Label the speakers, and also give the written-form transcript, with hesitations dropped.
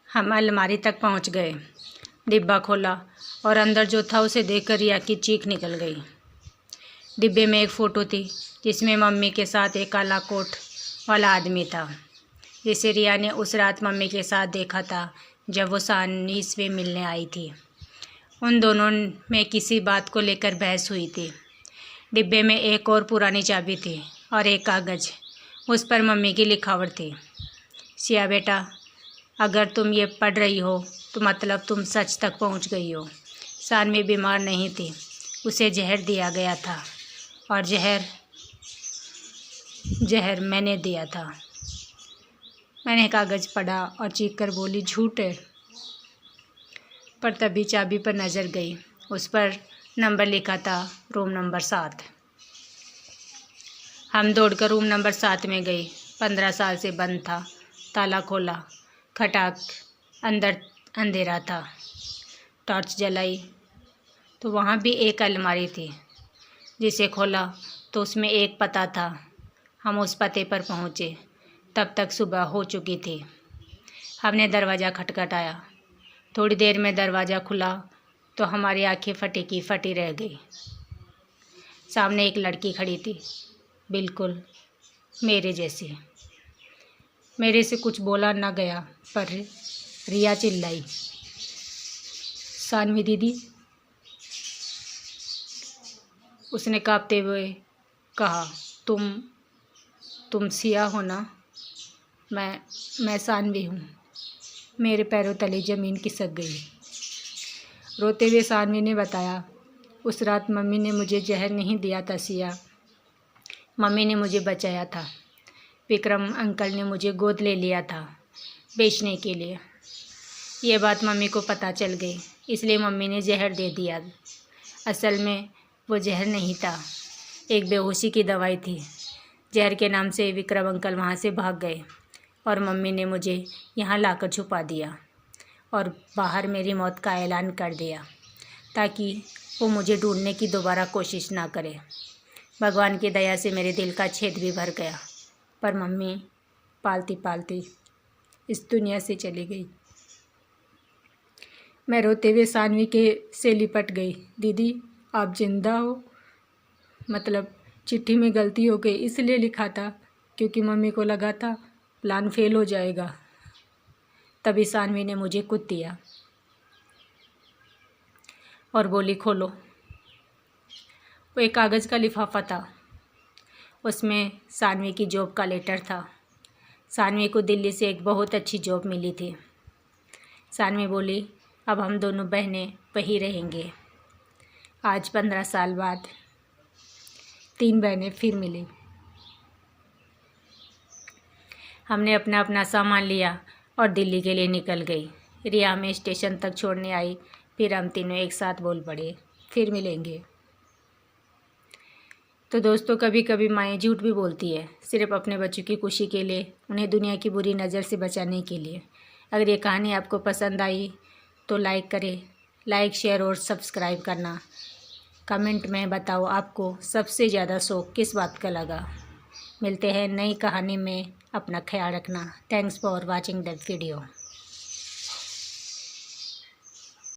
Speaker 1: हम अलमारी तक पहुंच गए। डिब्बा खोला और अंदर जो था उसे देखकर रिया की चीख निकल गई। डिब्बे में एक फ़ोटो थी जिसमें मम्मी के साथ एक काला कोट वाला आदमी था, जिसे रिया ने उस रात मम्मी के साथ देखा था जब वो सानवी से मिलने आई थी। उन दोनों में किसी बात को लेकर बहस हुई थी। डिब्बे में एक और पुरानी चाबी थी और एक कागज़, उस पर मम्मी की लिखावट थी। सिया बेटा, अगर तुम ये पढ़ रही हो तो मतलब तुम सच तक पहुंच गई हो। सानवी बीमार नहीं थी, उसे जहर दिया गया था और जहर मैंने दिया था। मैंने कागज़ पढ़ा और चीख कर बोली, झूठ है। पर तभी चाबी पर नज़र गई। उस पर नंबर लिखा था, रूम नंबर 7। हम दौड़कर रूम नंबर 7 में गए। 15 साल से बंद था। ताला खोला, खटाक, अंदर अंधेरा था। टॉर्च जलाई तो वहाँ भी एक अलमारी थी, जिसे खोला तो उसमें एक पता था। हम उस पते पर पहुँचे। तब तक सुबह हो चुकी थी। हमने दरवाज़ा खटखटाया। थोड़ी देर में दरवाज़ा खुला तो हमारी आंखें फटी की फटी रह गई। सामने एक लड़की खड़ी थी, बिल्कुल मेरे जैसी। मेरे से कुछ बोला न गया, पर रिया चिल्लाई, सानवी दीदी। उसने कांपते हुए कहा, तुम सिया हो ना? मैं सानवी हूँ। मेरे पैरों तले ज़मीन खिसक गई। रोते हुए सानवी ने बताया, उस रात मम्मी ने मुझे जहर नहीं दिया था सिया, मम्मी ने मुझे बचाया था। विक्रम अंकल ने मुझे गोद ले लिया था बेचने के लिए। ये बात मम्मी को पता चल गई, इसलिए मम्मी ने जहर दे दिया। असल में वो जहर नहीं था, एक बेहोशी की दवाई थी। जहर के नाम से विक्रम अंकल वहाँ से भाग गए और मम्मी ने मुझे यहाँ लाकर छुपा दिया और बाहर मेरी मौत का ऐलान कर दिया, ताकि वो मुझे ढूंढने की दोबारा कोशिश ना करे। भगवान की दया से मेरे दिल का छेद भी भर गया, पर मम्मी पालती पालती इस दुनिया से चली गई। मैं रोते हुए सानवी के से लिपट गई। दीदी, आप जिंदा हो? मतलब चिट्ठी में गलती हो गई, इसलिए लिखा था क्योंकि मम्मी को लगा था प्लान फेल हो जाएगा। तभी सानवी ने मुझे कुछ दिया और बोली, खोलो। वो एक कागज़ का लिफाफा था। उसमें सानवी की जॉब का लेटर था। सानवी को दिल्ली से एक बहुत अच्छी जॉब मिली थी। सानवी बोली, अब हम दोनों बहनें वहीं रहेंगे। आज 15 साल बाद 3 बहनें फिर मिली। हमने अपना अपना सामान लिया और दिल्ली के लिए निकल गई। रिया हमें स्टेशन तक छोड़ने आई। फिर हम तीनों एक साथ बोल पड़े, फिर मिलेंगे। तो दोस्तों, कभी कभी माएँ झूठ भी बोलती है, सिर्फ अपने बच्चों की खुशी के लिए, उन्हें दुनिया की बुरी नज़र से बचाने के लिए। अगर ये कहानी आपको पसंद आई तो लाइक करें, लाइक शेयर और सब्सक्राइब करना। कमेंट में बताओ आपको सबसे ज़्यादा शौक किस बात का लगा। मिलते हैं नई कहानी में। अपना ख्याल रखना। Thanks for watching that video.